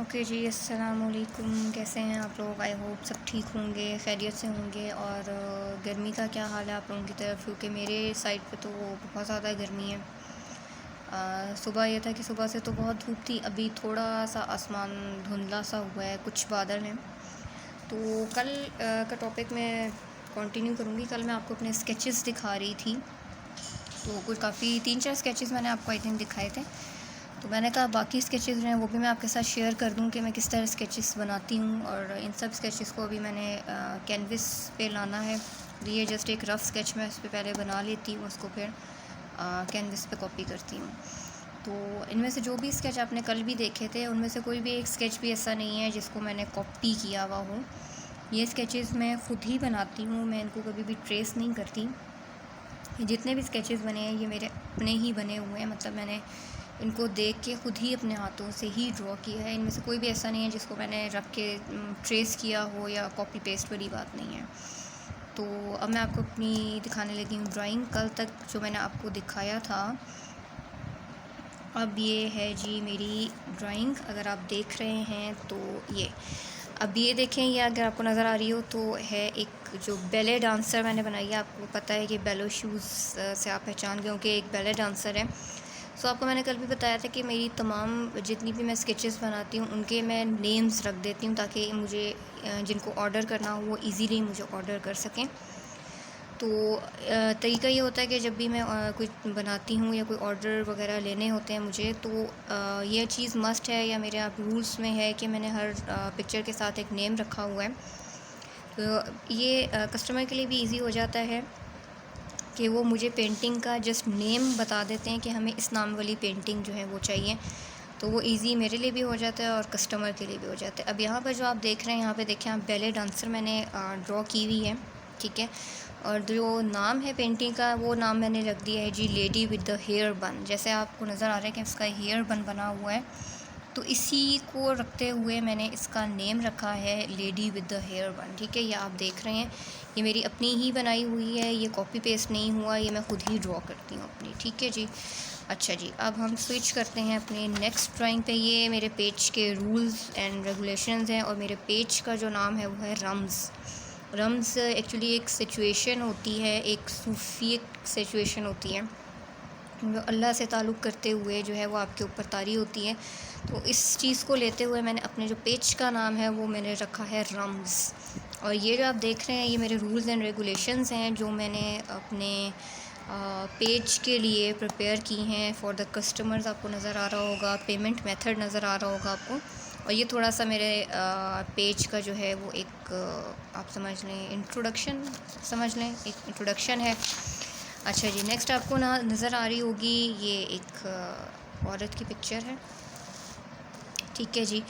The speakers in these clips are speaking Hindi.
ओके जी, अस्सलाम वालेकुम। कैसे हैं आप लोग? आई होप सब ठीक होंगे, खैरियत से होंगे। और गर्मी का क्या हाल है आप लोगों की तरफ? क्योंकि मेरे साइड पे तो बहुत ज़्यादा गर्मी है। सुबह ये था कि सुबह से तो बहुत धूप थी, अभी थोड़ा सा आसमान धुंधला सा हुआ है, कुछ बादल हैं। तो कल का टॉपिक मैं कंटिन्यू करूँगी। कल मैं आपको अपने स्केचेस दिखा रही थी, तो कुछ काफ़ी 3-4 स्केचेस मैंने आपको आई थिंक दिखाए थे। तो मैंने कहा बाकी स्केचेस जो हैं वो भी मैं आपके साथ शेयर कर दूं कि मैं किस तरह स्केचेस बनाती हूं। और इन सब स्केचेस को अभी मैंने कैनविस पे लाना है। ये जस्ट एक रफ़ स्केच मैं उस पर पहले बना लेती हूँ, उसको फिर कैनविस पे कॉपी करती हूँ। तो इनमें से जो भी स्केच आपने कल भी देखे थे, उनमें से कोई भी एक स्केच भी ऐसा नहीं है जिसको मैंने कॉपी किया हुआ हो। ये स्केचेस मैं ख़ुद ही बनाती हूँ, मैं इनको कभी भी ट्रेस नहीं करती। जितने भी स्केचेस बने हैं ये मेरे अपने ही बने हुए हैं, मतलब मैंने इनको देख के ख़ुद ही अपने हाथों से ही ड्रॉ किया है। इनमें से कोई भी ऐसा नहीं है जिसको मैंने रख के ट्रेस किया हो, या कॉपी पेस्ट वाली बात नहीं है। तो अब मैं आपको अपनी दिखाने लगी हूँ ड्राइंग। कल तक जो मैंने आपको दिखाया था, अब ये है जी मेरी ड्राइंग। अगर आप देख रहे हैं तो ये अब ये देखें, ये अगर आपको नज़र आ रही हो तो है एक जो बैले डांसर मैंने बनाई है। आपको पता है कि बैलो शूज़ से आप पहचान गए हो कि एक बैले डांसर है। सो आपको मैंने कल भी बताया था कि मेरी तमाम जितनी भी मैं स्केचेस बनाती हूँ उनके मैं नेम्स रख देती हूँ, ताकि मुझे जिनको ऑर्डर करना हो वो इजीली मुझे ऑर्डर कर सकें। तो तरीका ये होता है कि जब भी मैं कुछ बनाती हूँ या कोई ऑर्डर वगैरह लेने होते हैं मुझे, तो ये चीज़ मस्ट है, या मेरे यहाँ रूल्स में है कि मैंने हर पिक्चर के साथ एक नेम रखा हुआ है। तो ये कस्टमर के लिए भी इजी हो जाता है कि वो मुझे पेंटिंग का जस्ट नेम बता देते हैं कि हमें इस नाम वाली पेंटिंग जो है वो चाहिए। तो वो इजी मेरे लिए भी हो जाता है और कस्टमर के लिए भी हो जाता है। अब यहाँ पर जो आप देख रहे हैं, यहाँ पे देखें आप, बैले डांसर मैंने ड्रॉ की हुई है, ठीक है। और जो नाम है पेंटिंग का, वो नाम मैंने रख दिया है जी लेडी विद द हेयर बन। जैसे आपको नज़र आ रहा है कि इसका हेयर बन बना हुआ है, तो इसी को रखते हुए मैंने इसका नेम रखा है लेडी विद द हेयर बन, ठीक है। ये आप देख रहे हैं, ये मेरी अपनी ही बनाई हुई है, ये कॉपी पेस्ट नहीं हुआ, ये मैं ख़ुद ही ड्रॉ करती हूँ अपनी, ठीक है जी। अच्छा जी, अब हम स्विच करते हैं अपने नेक्स्ट ड्राइंग पे। ये मेरे पेज के रूल्स एंड रेगुलेशंस हैं, और मेरे पेज का जो नाम है वो है रम्ज़। रम्ज़ एक्चुअली एक सिचुएशन होती है, एक सूफी सिचुएशन होती है जो अल्लाह से ताल्लुक़ करते हुए जो है वो आपके ऊपर तारी होती है। तो इस चीज़ को लेते हुए मैंने अपने जो पेज का नाम है वो मैंने रखा है रम्ज़। और ये जो आप देख रहे हैं ये मेरे रूल्स एंड रेगुलेशंस हैं जो मैंने अपने पेज के लिए प्रिपेयर की हैं फॉर द कस्टमर्स। आपको नज़र आ रहा होगा, पेमेंट मेथड नज़र आ रहा होगा आपको। और ये थोड़ा सा मेरे पेज का जो है वो एक आप समझ लें इंट्रोडक्शन, समझ लें एक इंट्रोडक्शन है। अच्छा जी, नेक्स्ट आपको नज़र आ रही होगी, ये एक औरत की पिक्चर है, ठीक है जी।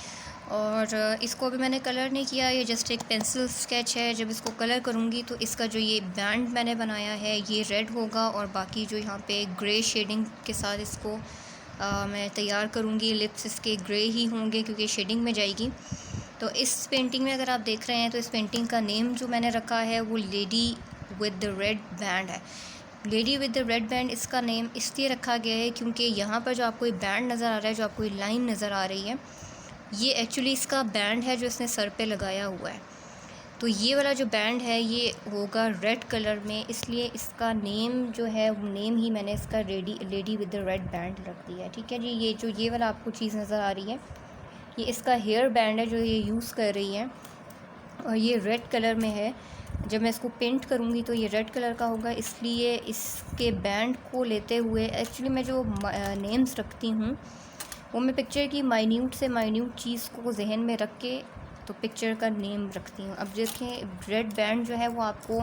और इसको अभी मैंने कलर नहीं किया, ये जस्ट एक पेंसिल स्केच है। जब इसको कलर करूँगी तो इसका जो ये बैंड मैंने बनाया है ये रेड होगा, और बाकी जो यहाँ पे ग्रे शेडिंग के साथ इसको मैं तैयार करूँगी। लिप्स इसके ग्रे ही होंगे क्योंकि शेडिंग में जाएगी। तो इस पेंटिंग में अगर आप देख रहे हैं तो इस पेंटिंग का नेम जो मैंने रखा है वो lady with the red band है। Lady with the red band इसका नेम इसलिए रखा गया है क्योंकि यहाँ पर जो आपको बैंड नज़र आ रहा है, जो आपको लाइन नज़र आ रही है, ये एक्चुअली इसका बैंड है जो इसने सर पे लगाया हुआ है। तो ये वाला जो बैंड है ये होगा रेड कलर में, इसलिए इसका नेम जो है वो नेम ही मैंने इसका lady with the red band रख दिया है, ठीक है जी। ये जो ये वाला आपको चीज़ नज़र आ रही है ये इसका हेयर बैंड है जो ये यूज़ कर रही है, और ये रेड कलर में है। जब मैं इसको पेंट करूँगी तो ये रेड कलर का होगा, इसलिए इसके बैंड को लेते हुए एक्चुअली मैं जो नेम्स रखती हूँ वो मैं पिक्चर की माइन्यूट से माइन्यूट चीज़ को जहन में रख के तो पिक्चर का नेम रखती हूँ। अब देखें, रेड बैंड जो है वो आपको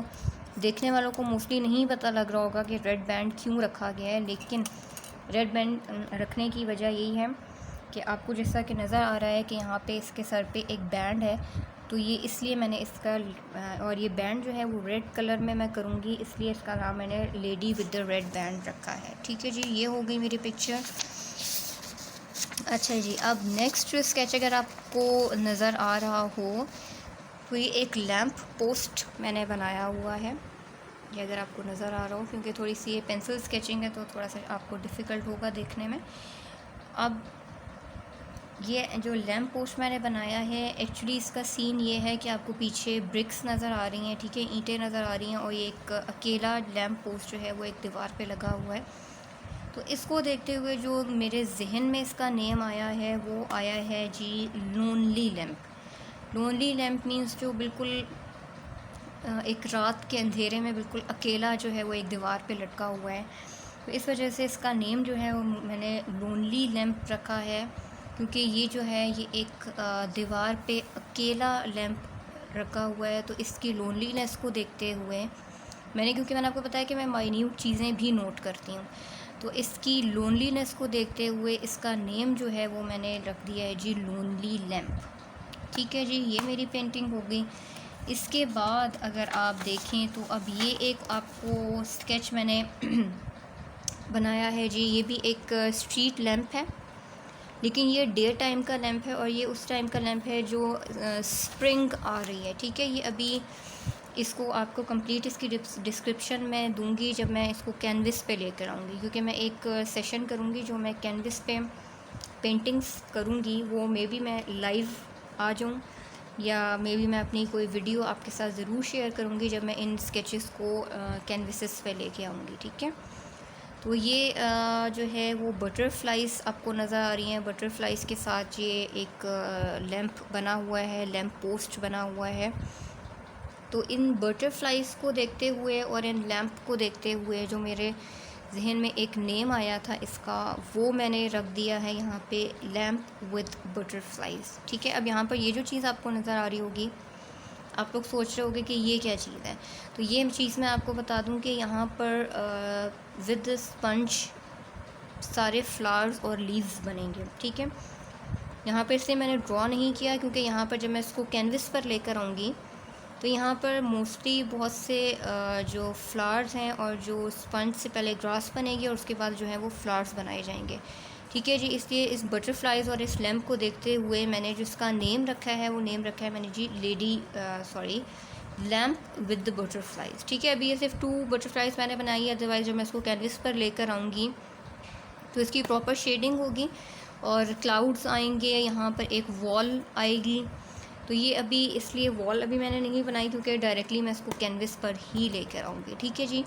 देखने वालों को मोस्टली नहीं पता लग रहा होगा कि रेड बैंड क्यों रखा गया है, लेकिन रेड बैंड रखने की वजह यही है कि आपको जैसा कि नज़र आ रहा है कि यहाँ पे इसके सर पे एक बैंड है, तो ये इसलिए मैंने इसका और ये बैंड जो है वो रेड कलर में मैं करूँगी, इसलिए इसका नाम मैंने lady with the red band रखा है, ठीक है जी। ये हो गई मेरी पिक्चर। अच्छा जी, अब नेक्स्ट जो स्केच अगर आपको नज़र आ रहा हो तो ये एक लैंप पोस्ट मैंने बनाया हुआ है। ये अगर आपको नज़र आ रहा हो, क्योंकि थोड़ी सी ये पेंसिल स्केचिंग है तो थोड़ा सा आपको डिफ़िकल्ट होगा देखने में। अब ये जो लैम्प पोस्ट मैंने बनाया है, एक्चुअली इसका सीन ये है कि आपको पीछे ब्रिक्स नज़र आ रही हैं, ठीक है, ईंटें नज़र आ रही हैं, और ये एक अकेला लैम्प पोस्ट जो है वो एक दीवार पे लगा हुआ है। तो इसको देखते हुए जो मेरे जहन में इसका नेम आया है वो आया है जी lonely lamp. Lonely lamp means जो बिल्कुल एक रात के अंधेरे में बिल्कुल अकेला जो है वो एक दीवार पे लटका हुआ है। तो इस वजह से इसका नेम जो है वो मैंने लोनली लैम्प रखा है, क्योंकि ये जो है ये एक दीवार पे अकेला लैम्प रखा हुआ है। तो इसकी लोनलीनेस को देखते हुए क्योंकि मैंने आपको बताया कि मैं माइन्यूट चीज़ें भी नोट करती हूँ, तो इसकी लोनलीनेस को देखते हुए इसका नेम जो है वो मैंने रख दिया है जी लोनली लैम्प। ठीक है जी, ये मेरी पेंटिंग हो गई। इसके बाद अगर आप देखें तो अब ये एक आपको स्केच मैंने बनाया है जी, ये भी एक स्ट्रीट लैंप है, लेकिन ये डे टाइम का लैंप है और ये उस टाइम का लैंप है जो स्प्रिंग आ रही है। ठीक है, ये अभी इसको आपको कंप्लीट इसकी डिस्क्रिप्शन में दूंगी जब मैं इसको कैनविस पे लेकर आऊँगी, क्योंकि मैं एक सेशन करूँगी जो मैं कैनविस पे पेंटिंग्स करूँगी, वो मे बी मैं लाइव आ जाऊँ या मे बी मैं अपनी कोई वीडियो आपके साथ ज़रूर शेयर करूँगी जब मैं इन स्केचेस को कैनविसेस पे लेके आऊँगी। ठीक है, तो ये जो है वो बटरफ्लाइज़ आपको नज़र आ रही हैं। बटरफ्लाइज़ के साथ ये एक लैंप बना हुआ है, लैंप पोस्ट बना हुआ है। तो इन बटरफ्लाइज़ को देखते हुए और इन लैंप को देखते हुए जो मेरे जहन में एक नेम आया था इसका, वो मैंने रख दिया है यहाँ पे, लैंप विद बटरफ्लाइज़। ठीक है, अब यहाँ पर ये जो चीज़ आपको नज़र आ रही होगी, आप लोग सोच रहे होंगे कि ये क्या चीज़ है। तो ये चीज़ मैं आपको बता दूँ कि यहाँ पर विद स्पंज सारे फ्लावर्स और लीव्स बनेंगे। ठीक है, यहाँ पर इसलिए मैंने ड्रॉ नहीं किया क्योंकि यहाँ पर जब मैं इसको कैनविस पर लेकर आऊँगी तो यहाँ पर मोस्टली बहुत से जो फ्लावर्स हैं और जो स्पंज से पहले ग्रास बनेगी और उसके बाद जो है वो फ्लावर्स बनाए जाएंगे। ठीक है जी, इसलिए इस बटरफ्लाइज़ और इस लैम्प को देखते हुए मैंने जो इसका नेम रखा है वो नेम रखा है मैंने जी लैम्प विद द बटरफ्लाइज़। ठीक है, अभी ये सिर्फ 2 बटरफ्लाइज़ मैंने बनाई है, अदरवाइज़ जब मैं इसको कैनविस पर लेकर आऊँगी तो इसकी प्रॉपर शेडिंग होगी और क्लाउड्स आएंगे, यहाँ पर एक वॉल आएगी। तो ये अभी इसलिए वॉल अभी मैंने नहीं बनाई क्योंकि डायरेक्टली मैं इसको कैनविस पर ही लेकर आऊँगी। ठीक है जी,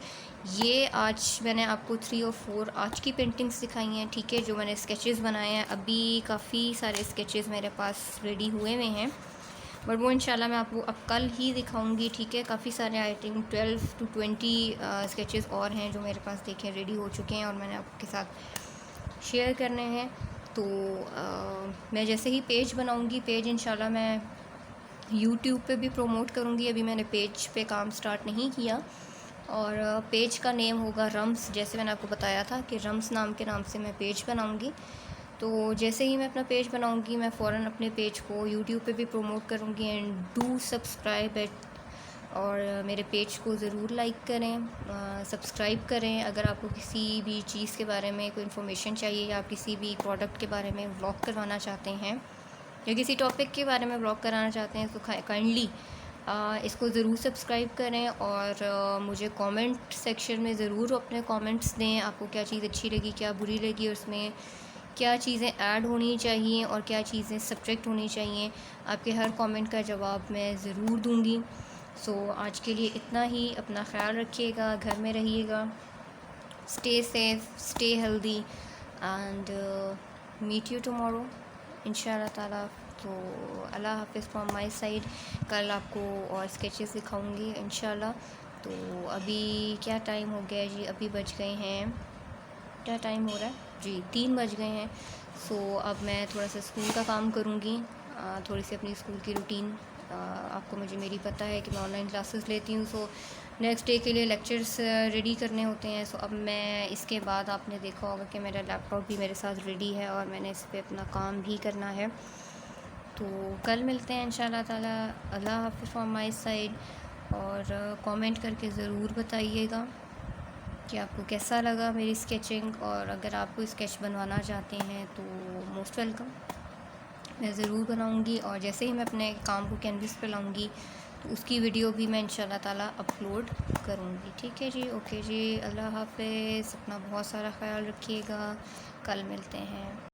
ये आज मैंने आपको 3 और 4 आज की पेंटिंग्स दिखाई हैं। ठीक है, जो मैंने स्केचेस बनाए हैं, अभी काफ़ी सारे स्केचेस मेरे पास रेडी हुए हुए हैं, बट वो इंशाल्लाह मैं आपको अब कल ही दिखाऊंगी। ठीक है, काफ़ी सारे आई थिंक 12 to 20 स्केचेस और हैं जो मेरे पास देखें रेडी हो चुके हैं और मैंने आपके साथ शेयर करने हैं। तो मैं जैसे ही पेज बनाऊंगी, पेज इंशाल्लाह मैं यूट्यूब पे भी प्रमोट करूँगी। अभी मैंने पेज पे काम स्टार्ट नहीं किया और पेज का नेम होगा रम्स, जैसे मैंने आपको बताया था कि रम्स नाम के नाम से मैं पेज बनाऊँगी। तो जैसे ही मैं अपना पेज बनाऊँगी मैं फ़ौरन अपने पेज को यूट्यूब पे भी प्रमोट करूँगी। एंड डू सब्सक्राइब इट, और मेरे पेज को ज़रूर लाइक करें, सब्सक्राइब करें। अगर आपको किसी भी चीज़ के बारे में कोई इन्फॉर्मेशन चाहिए या आप किसी भी प्रोडक्ट के बारे में व्लॉग करवाना चाहते हैं या किसी टॉपिक के बारे में व्लॉग कराना चाहते हैं तो काइंडली इसको ज़रूर सब्सक्राइब करें और मुझे कमेंट सेक्शन में ज़रूर अपने कमेंट्स दें। आपको क्या चीज़ अच्छी लगी, क्या बुरी लगी, और उसमें क्या चीज़ें ऐड होनी चाहिए और क्या चीज़ें सब्जेक्ट होनी चाहिए। आपके हर कमेंट का जवाब मैं ज़रूर दूँगी। सो आज के लिए इतना ही। अपना ख़्याल रखिएगा, घर में रहिएगा, stay safe, stay healthy, and meet you tomorrow इंशाल्लाह ताला। तो अल्लाह हाफ़िज़ फ्रॉम माय साइड। कल आपको और स्केचेस दिखाऊंगी इंशाल्लाह। तो अभी क्या टाइम हो गया है जी, अभी बज गए हैं, क्या टाइम हो रहा है जी, 3 बज गए हैं। सो अब मैं थोड़ा सा स्कूल का काम करूँगी, थोड़ी सी अपनी स्कूल की रूटीन। आपको मेरी पता है कि मैं ऑनलाइन क्लासेस लेती हूँ, सो नेक्स्ट डे के लिए लेक्चर्स रेडी करने होते हैं। सो अब मैं इसके बाद आपने देखा होगा कि मेरा लैपटॉप भी मेरे साथ रेडी है और मैंने इस पर अपना काम भी करना है। तो कल मिलते हैं इंशाल्लाह ताला। अल्लाह हाफ़िज़ फ्रॉम माय साइड। और कमेंट करके ज़रूर बताइएगा कि आपको कैसा लगा मेरी स्केचिंग, और अगर आप कोई स्केच बनवाना चाहते हैं तो मोस्ट वेलकम, मैं ज़रूर बनाऊंगी। और जैसे ही मैं अपने काम को कैनविस पर लाऊंगी तो उसकी वीडियो भी मैं इंशाल्लाह ताला अपलोड करूँगी। ठीक है जी, ओके जी, अल्लाह हाफ़िज़। अपना बहुत सारा ख्याल रखिएगा, कल मिलते हैं।